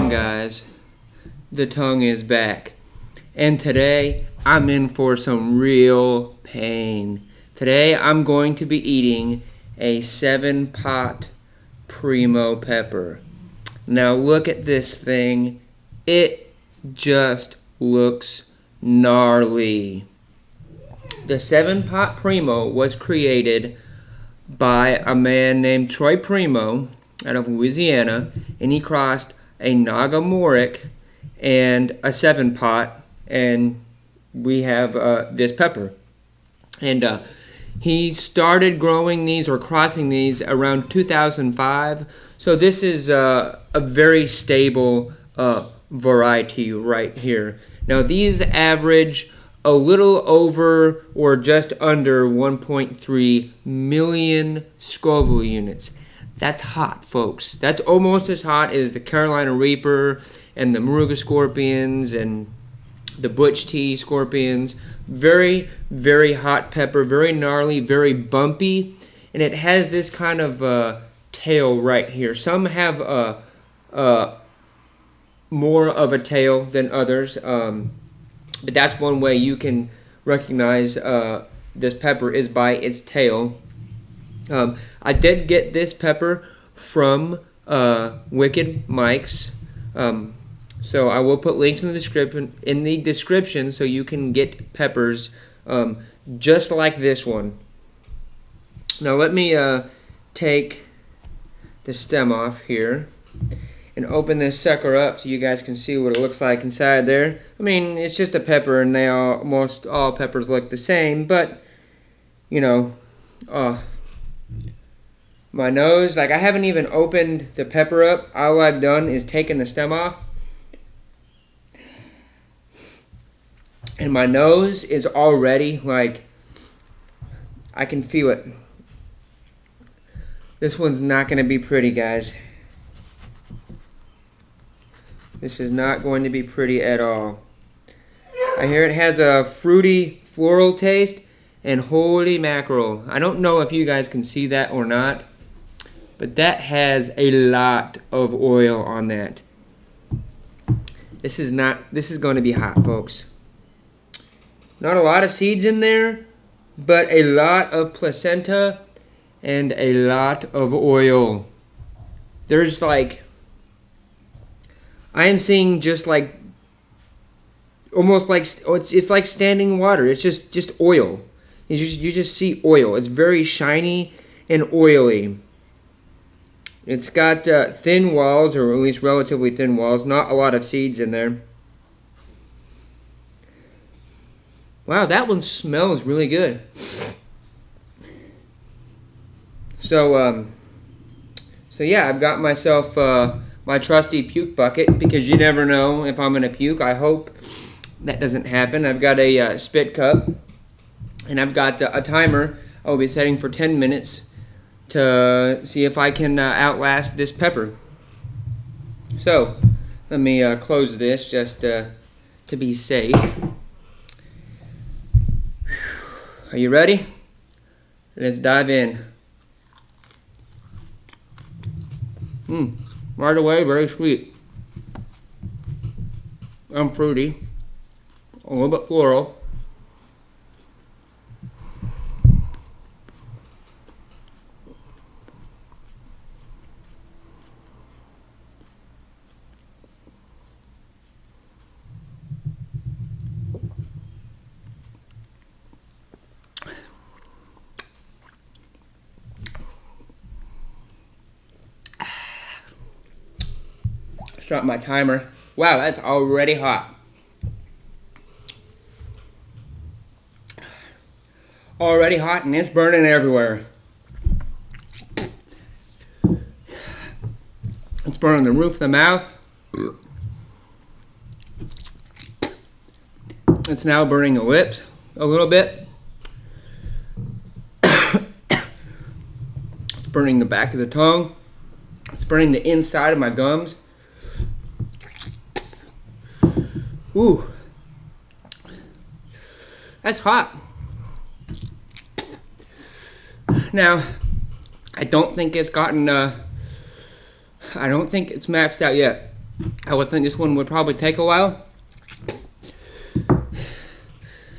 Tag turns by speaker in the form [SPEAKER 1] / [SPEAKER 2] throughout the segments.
[SPEAKER 1] tongue, guys. The tongue is back. And today, I'm in for some real pain. Today, I'm going to be eating a 7-pot Primo pepper. Now, look at this thing. It just looks gnarly. The 7-pot Primo was created by a man named Troy Primo out of Louisiana, and he crossed a Nagamoric and a 7-pot, and we have this pepper. And he started growing these or crossing these around 2005, so this is a very stable variety right here. Now these average a little over or just under 1.3 million Scoville units. That's hot, folks. That's almost as hot as the Carolina Reaper and the Moruga scorpions and the Butch T scorpions. Very, very hot pepper, very gnarly, very bumpy, and it has this kind of tail right here. Some have more of a tail than others, but that's one way you can recognize this pepper is by its tail. I did get this pepper from Wicked Mike's, so I will put links in the description so you can get peppers just like this one. Now let me take the stem off here and open this sucker up so you guys can see what it looks like inside there. I mean, it's just a pepper, and most all peppers look the same, but you know, my nose, like I haven't even opened the pepper up. All I've done is taken the stem off, and my nose is already like, I can feel it. This one's not going to be pretty, guys. This is not going to be pretty at all. I hear it has a fruity, floral taste, and holy mackerel. I don't know if you guys can see that or not, but that has a lot of oil on that. This is going to be hot, folks. Not a lot of seeds in there, but a lot of placenta and a lot of oil. There's like, I am seeing just like, almost like, it's like standing water. It's just oil. You just see oil. It's very shiny and oily. It's got thin walls, or at least relatively thin walls. Not a lot of seeds in there. Wow, that one smells really good. So yeah, I've got myself my trusty puke bucket, because you never know if I'm going to puke. I hope that doesn't happen. I've got a spit cup, and I've got a timer I'll be setting for 10 minutes to see if I can outlast this pepper. So, let me close this just to be safe. Are you ready? Let's dive in. Right away, very sweet. And fruity. A little bit floral. Start my timer. Wow, that's already hot. Already hot, and it's burning everywhere. It's burning the roof of the mouth. It's now burning the lips a little bit. It's burning the back of the tongue. It's burning the inside of my gums. Ooh, that's hot. Now, I don't think it's gotten, I don't think it's maxed out yet. I would think this one would probably take a while.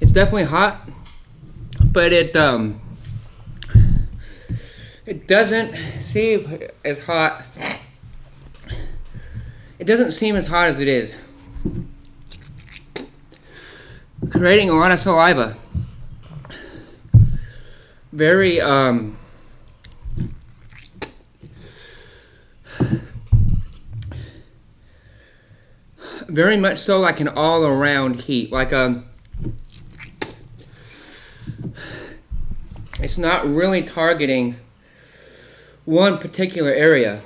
[SPEAKER 1] It's definitely hot, but it doesn't seem as hot. It doesn't seem as hot as it is. Creating a lot of saliva. Very very much so like an all-around heat, like it's not really targeting one particular area.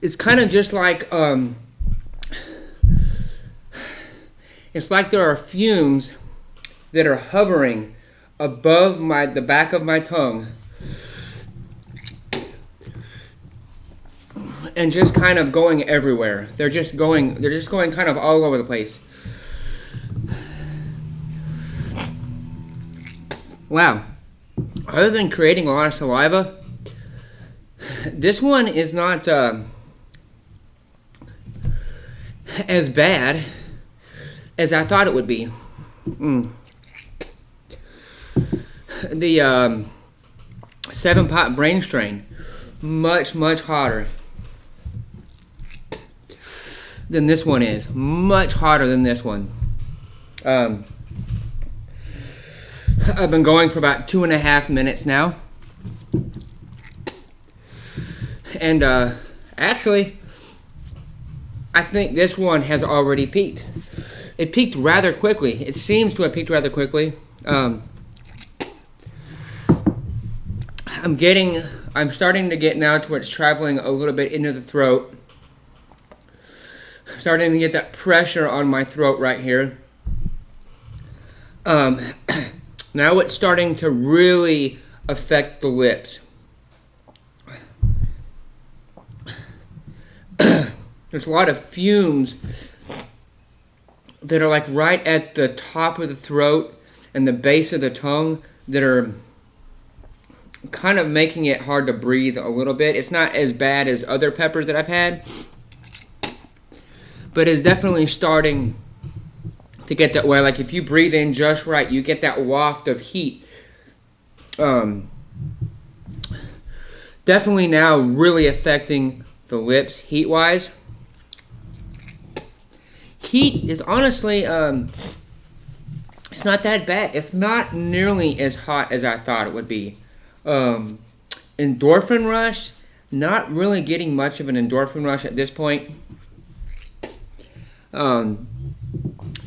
[SPEAKER 1] It's kind of just like it's like there are fumes that are hovering above the back of my tongue and just kind of going everywhere. They're just going kind of all over the place. Wow. Other than creating a lot of saliva, this one is not as bad as I thought it would be. The 7-pot brain strain, much hotter than this one is. Much hotter than this one. I've been going for about 2.5 minutes now. And actually, I think this one has already peaked. It peaked rather quickly. It seems to have peaked rather quickly. I'm starting to get now to where it's traveling a little bit into the throat. I'm starting to get that pressure on my throat right here. Now it's starting to really affect the lips. There's a lot of fumes that are like right at the top of the throat and the base of the tongue that are kind of making it hard to breathe a little bit. It's not as bad as other peppers that I've had, but it's definitely starting to get that way. Like if you breathe in just right, you get that waft of heat. Definitely now really affecting the lips heat-wise. Heat is honestly, it's not that bad. It's not nearly as hot as I thought it would be. Endorphin rush, not really getting much of an endorphin rush at this point.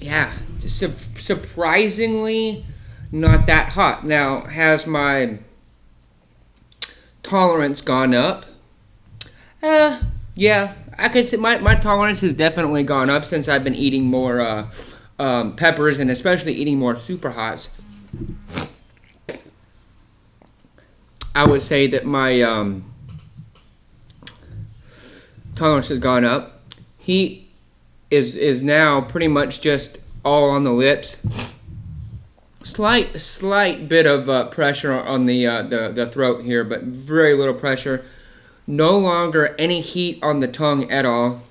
[SPEAKER 1] Yeah, surprisingly not that hot. Now, has my tolerance gone up? Yeah, I could say my tolerance has definitely gone up since I've been eating more peppers and especially eating more super hots. I would say that my tolerance has gone up. Heat is now pretty much just all on the lips. Slight bit of pressure on the throat here, but very little pressure. No longer any heat on the tongue at all,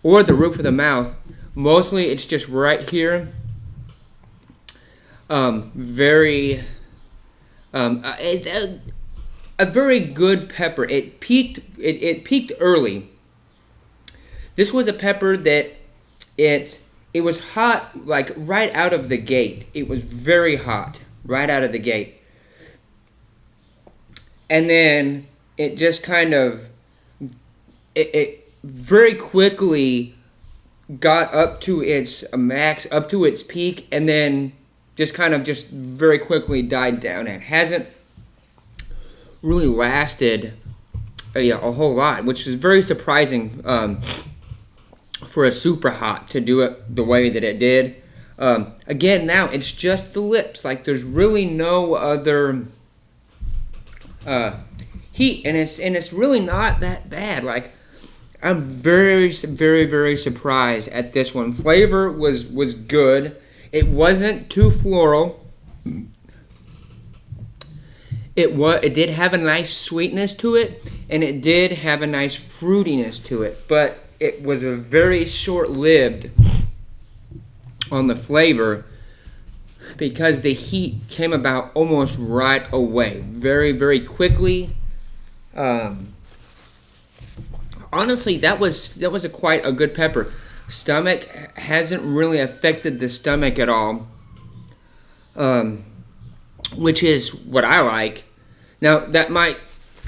[SPEAKER 1] or the roof of the mouth. Mostly it's just right here. A very good pepper. It peaked early. This was a pepper that it was hot like right out of the gate. It was very hot right out of the gate. And then it just kind of it very quickly got up to its max, up to its peak, and then just very quickly died down. It hasn't really lasted a whole lot, which is very surprising for a super hot to do it the way that it did. Again, now it's just the lips. Like there's really no other heat, and it's really not that bad. Like I'm very surprised at this one. Flavor was good. It wasn't too floral. It did have a nice sweetness to it, and it did have a nice fruitiness to it, but it was a very short-lived on the flavor because the heat came about almost right away, very, very quickly. Honestly, that was quite a good pepper. Stomach hasn't really affected the stomach at all, which is what I like. Now that might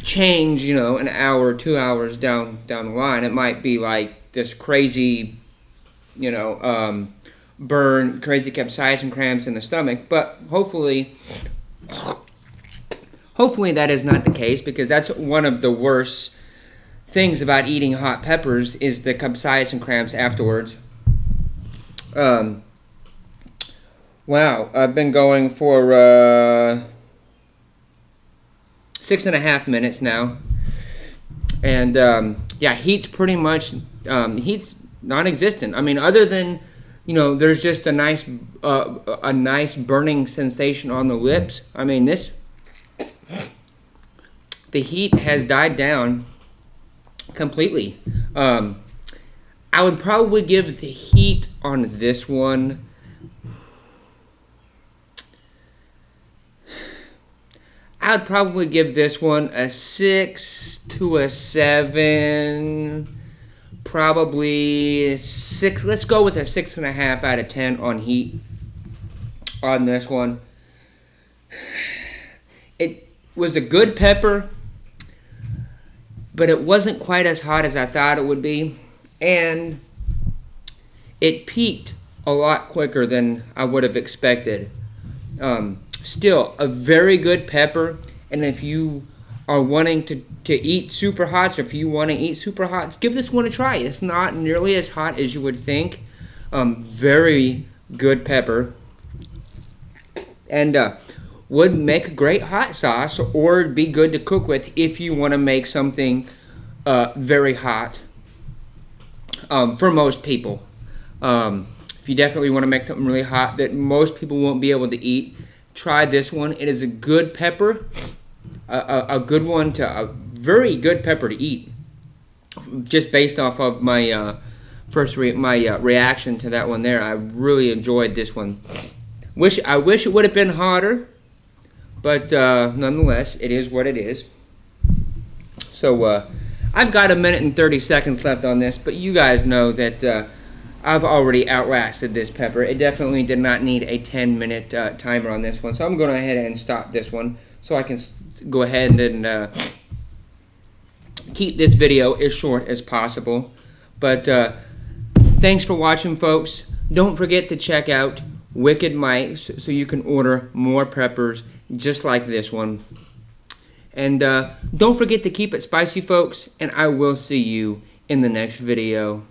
[SPEAKER 1] change, an hour or 2 hours down the line. It might be like this crazy, burn, crazy capsaicin cramps in the stomach. But hopefully that is not the case, because that's one of the worst things about eating hot peppers is the capsaicin cramps afterwards. Wow, I've been going for 6.5 minutes now, and yeah, heat's pretty much heat's non-existent. I mean, other than there's just a nice burning sensation on the lips. I mean, the heat has died down completely. I would probably give the heat on this one a 6 to a 7, probably 6. Let's go with a 6.5 out of 10 on heat on this one. It was a good pepper, but it wasn't quite as hot as I thought it would be, and it peaked a lot quicker than I would have expected. Still, a very good pepper, and if you are wanting to eat super hot, or if you want to eat super hot, give this one a try. It's not nearly as hot as you would think. Very good pepper, and would make a great hot sauce, or be good to cook with if you want to make something very hot. For most people, if you definitely want to make something really hot that most people won't be able to eat, try this one. It is a good pepper, a very good pepper to eat. Just based off of my reaction to that one there, I really enjoyed this one. I wish it would have been hotter, but nonetheless, it is what it is. So I've got 1 minute and 30 seconds left on this, but you guys know that I've already outlasted this pepper. It definitely did not need a 10-minute timer on this one, so I'm going to go ahead and stop this one so I can go ahead and keep this video as short as possible. But thanks for watching, folks. Don't forget to check out Wicked Mike's so you can order more peppers just like this one. And don't forget to keep it spicy, folks, and I will see you in the next video.